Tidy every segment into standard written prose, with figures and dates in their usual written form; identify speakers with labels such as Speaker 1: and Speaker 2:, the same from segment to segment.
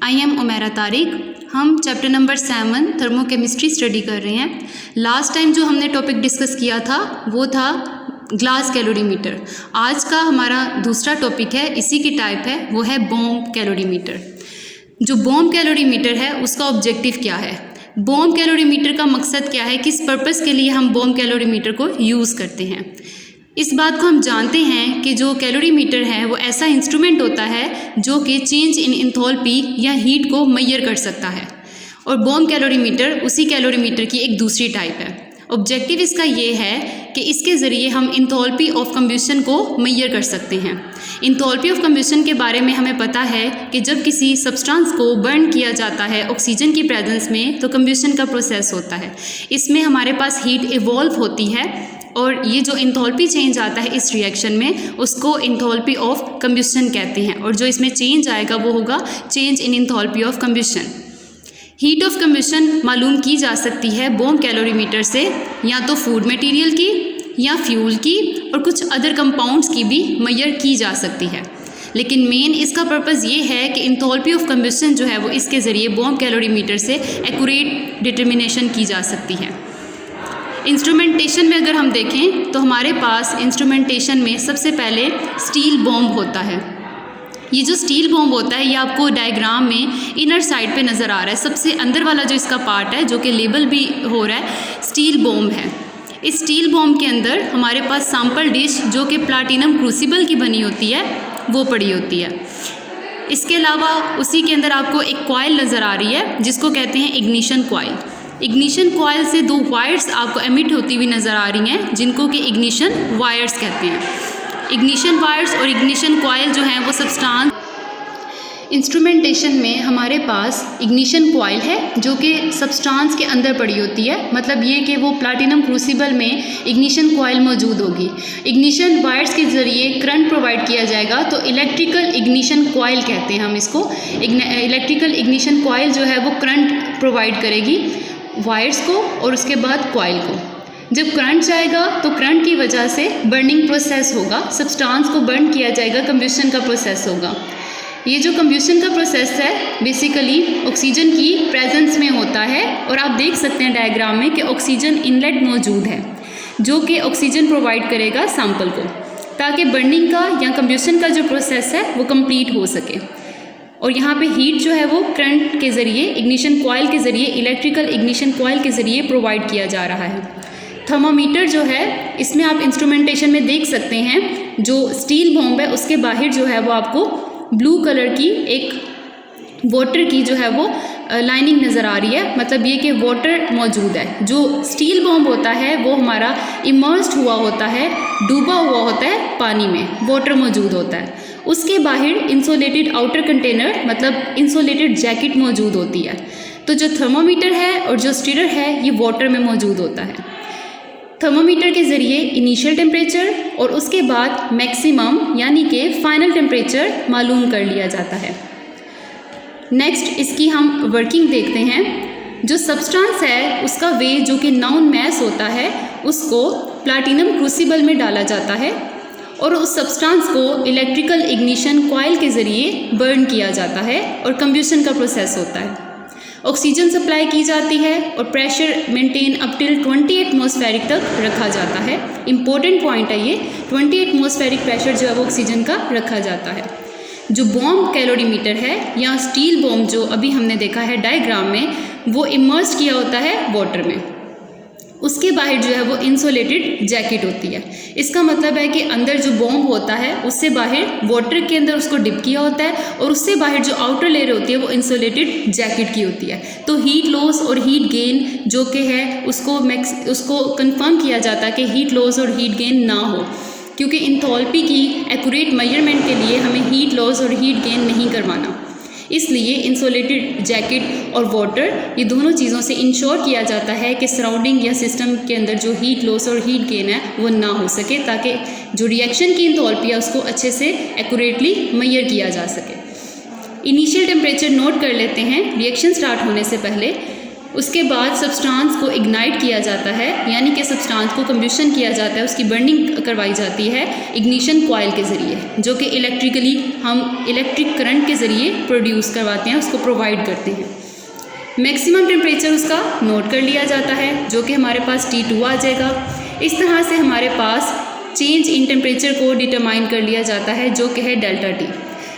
Speaker 1: I am Umera Tariq. हम chapter number 7 thermochemistry study कर रहे हैं। लास्ट टाइम जो हमने टॉपिक डिस्कस किया था वो था ग्लास कैलोरीमीटर। आज का हमारा दूसरा टॉपिक है, इसी की टाइप है, वो है बॉम्ब कैलोरीमीटर। जो बॉम्ब कैलोरीमीटर है उसका ऑब्जेक्टिव क्या है, बॉम्ब कैलोरीमीटर का मकसद क्या है, किस पर्पस के लिए हम बॉम्ब कैलोरीमीटर को यूज़ करते हैं। इस बात को हम जानते हैं कि जो कैलोरीमीटर है वो ऐसा इंस्ट्रूमेंट होता है जो कि चेंज इन एंथैल्पी या हीट को मेजर कर सकता है, और बॉम्ब कैलोरीमीटर उसी कैलोरीमीटर की एक दूसरी टाइप है। ऑब्जेक्टिव इसका ये है कि इसके ज़रिए हम एंथैल्पी ऑफ कंबशन को मेजर कर सकते हैं। एंथैल्पी ऑफ कंबशन के बारे में हमें पता है कि जब किसी सब्सटेंस को बर्न किया जाता है ऑक्सीजन की प्रेजेंस में तो कंबशन का प्रोसेस होता है। इसमें हमारे पास हीट इवॉल्व होती है और ये जो एंथैल्पी चेंज आता है इस रिएक्शन में उसको एंथैल्पी ऑफ कंबशन कहते हैं, और जो इसमें चेंज आएगा वो होगा change in enthalpy of combustion. Heat of combustion मालूम की जा सकती है बॉम्ब कैलोरीमीटर से, या तो फूड मटेरियल की या फ्यूल की और कुछ अदर कंपाउंड्स की भी मेजर की जा सकती है। लेकिन मेन इसका पर्पज़ ये है कि एंथैल्पी ऑफ कंबशन जो है वो इसके ज़रिए बॉम्ब कैलोरीमीटर से एक्यूरेट डिटर्मिनेशन की जा सकती है। इंस्ट्रूमेंटेशन में अगर हम देखें तो हमारे पास इंस्ट्रूमेंटेशन में सबसे पहले स्टील बॉम्ब होता है। ये जो स्टील बॉम्ब होता है ये आपको डायग्राम में इनर साइड पे नज़र आ रहा है। सबसे अंदर वाला जो इसका पार्ट है जो कि लेबल भी हो रहा है स्टील बॉम्ब है। इस स्टील बॉम्ब के अंदर हमारे पास सैंपल डिश जो कि प्लाटिनम क्रूसिबल की बनी होती है वो पड़ी होती है। इसके अलावा उसी के अंदर आपको एक कॉइल नज़र आ रही है जिसको कहते हैं इग्निशन कॉइल। इग्निशन कॉइल से दो वायर्स आपको एमिट होती हुई नज़र आ रही हैं जिनको कि इग्निशन वायर्स कहते हैं। इग्निशन वायर्स और इग्निशन कॉइल जो हैं वो सब्सटेंस इंस्ट्रूमेंटेशन में हमारे पास इग्निशन कॉइल है जो कि सब्सटेंस के अंदर पड़ी होती है। मतलब ये कि वो प्लाटिनम क्रूसिबल में इग्निशन कॉइल मौजूद होगी। इग्निशन वायर्स के ज़रिए करंट प्रोवाइड किया जाएगा तो इलेक्ट्रिकल इग्निशन कॉइल कहते हैं हम इसको। इलेक्ट्रिकल इग्निशन कॉइल जो है वो करंट प्रोवाइड करेगी वायर्स को और उसके बाद कॉइल को। जब करंट जाएगा तो करंट की वजह से बर्निंग प्रोसेस होगा, सब्सटेंस को बर्न किया जाएगा, कंबशन का प्रोसेस होगा। ये जो कंबशन का प्रोसेस है बेसिकली ऑक्सीजन की प्रेजेंस में होता है, और आप देख सकते हैं डायग्राम में कि ऑक्सीजन इनलेट मौजूद है जो कि ऑक्सीजन प्रोवाइड करेगा सैंपल को, ताकि बर्निंग का या कंबशन का जो प्रोसेस है वो कंप्लीट हो सके। और यहाँ पे हीट जो है वो करंट के ज़रिए इग्निशन कॉइल के ज़रिए इलेक्ट्रिकल इग्निशन कॉइल के ज़रिए प्रोवाइड किया जा रहा है। थर्मामीटर जो है इसमें आप इंस्ट्रूमेंटेशन में देख सकते हैं जो स्टील बॉम्ब है उसके बाहर जो है वो आपको ब्लू कलर की एक वाटर की जो है वो लाइनिंग नज़र आ रही है। मतलब ये कि वाटर मौजूद है। जो स्टील बॉम्ब होता है वो हमारा इमर्स्ड हुआ होता है, डूबा हुआ होता है पानी में, वाटर मौजूद होता है। उसके बाहर इंसुलेटेड आउटर कंटेनर मतलब इंसुलेटेड जैकेट मौजूद होती है। तो जो थर्मोमीटर है और जो स्टीरर है ये वाटर में मौजूद होता है। थर्मोमीटर के ज़रिए इनिशियल टेम्परेचर और उसके बाद मैक्सिमम यानी कि फाइनल टेम्परेचर मालूम कर लिया जाता है। नेक्स्ट इसकी हम वर्किंग देखते हैं। जो सब्सटेंस है उसका वेट जो कि नाउन मैस होता है उसको प्लाटिनम क्रूसिबल में डाला जाता है और उस सब्सटेंस को इलेक्ट्रिकल इग्निशन कॉइल के ज़रिए बर्न किया जाता है और कंबशन का प्रोसेस होता है। ऑक्सीजन सप्लाई की जाती है और pressure maintain up till 20 atmospheric तक रखा जाता है। इम्पोर्टेंट पॉइंट है ये, 20 एटमॉस्फेरिक प्रेशर जो है वो ऑक्सीजन का रखा जाता है। जो बॉम्ब कैलोरीमीटर है या स्टील बॉम्ब जो अभी हमने देखा है डायग्राम में वो इमर्स किया होता है वाटर में। उसके बाहर जो है वो इंसुलेटेड जैकेट होती है। इसका मतलब है कि अंदर जो बॉम्ब होता है उससे बाहर वाटर के अंदर उसको डिप किया होता है और उससे बाहर जो आउटर लेयर होती है वो इंसुलेटेड जैकेट की होती है। तो हीट लॉस और हीट गेन जो कि है उसको कंफर्म किया जाता है कि हीट लॉस और हीट गेन ना हो, क्योंकि एंथैल्पी की एक्यूरेट मेजरमेंट के लिए हमें हीट लॉस और हीट गेन नहीं करवाना। इसलिए इंसुलेटेड जैकेट और वाटर ये दोनों चीज़ों से इंश्योर किया जाता है कि सराउंडिंग या सिस्टम के अंदर जो हीट लॉस और हीट गेन है वो ना हो सके, ताकि जो रिएक्शन की एंथैल्पी है उसको अच्छे से एक्यूरेटली मेजर किया जा सके। इनिशियल टेम्परेचर नोट कर लेते हैं रिएक्शन स्टार्ट होने से पहले। उसके बाद सब्सटेंस को इग्नाइट किया जाता है, यानी कि सब्सटेंस को कम्बशन किया जाता है, उसकी बर्निंग करवाई जाती है इग्निशन कॉइल के ज़रिए, जो कि इलेक्ट्रिकली हम इलेक्ट्रिक करंट के ज़रिए प्रोड्यूस करवाते हैं, उसको प्रोवाइड करते हैं। मैक्सिमम टेम्परेचर उसका नोट कर लिया जाता है, जो कि हमारे पास T2 आ जाएगा। इस तरह से हमारे पास चेंज इन टेम्परेचर को डिटरमाइन कर लिया जाता है, जो कि है डेल्टा T।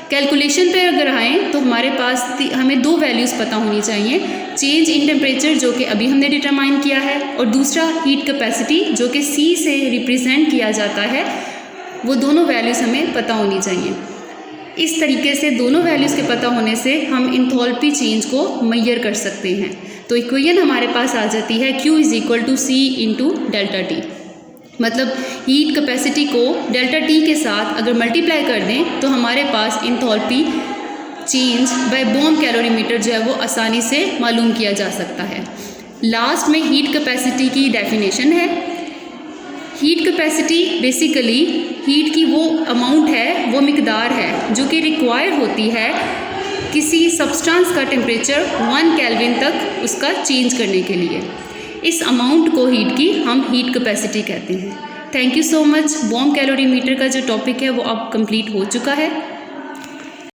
Speaker 1: कैलकुलेशन पे अगर आएँ तो हमारे पास हमें दो वैल्यूज़ पता होनी चाहिए, चेंज इन टेम्परेचर जो कि अभी हमने डिटरमाइन किया है, और दूसरा हीट कैपेसिटी जो कि C से रिप्रेजेंट किया जाता है, वो दोनों वैल्यूज़ हमें पता होनी चाहिए। इस तरीके से दोनों वैल्यूज़ के पता होने से हम इंथैल्पी चेंज को मेजर कर सकते हैं। तो इक्वेशन हमारे पास आ जाती है Q = C × डेल्टा T। मतलब हीट कैपेसिटी को डेल्टा T के साथ अगर मल्टीप्लाई कर दें तो हमारे पास enthalpy change by bomb calorimeter जो है वो आसानी से मालूम किया जा सकता है। लास्ट में हीट कैपेसिटी की डेफिनेशन है। हीट कैपेसिटी बेसिकली हीट की वो अमाउंट है, वो मिकदार है जो कि रिक्वायर होती है किसी सब्सटेंस का टेम्परेचर 1 केल्विन तक उसका चेंज करने के लिए। इस अमाउंट को हीट की हम हीट कैपेसिटी कहते हैं। Thank you so much. Bomb calorimeter का जो टॉपिक है वो अब कंप्लीट हो चुका है।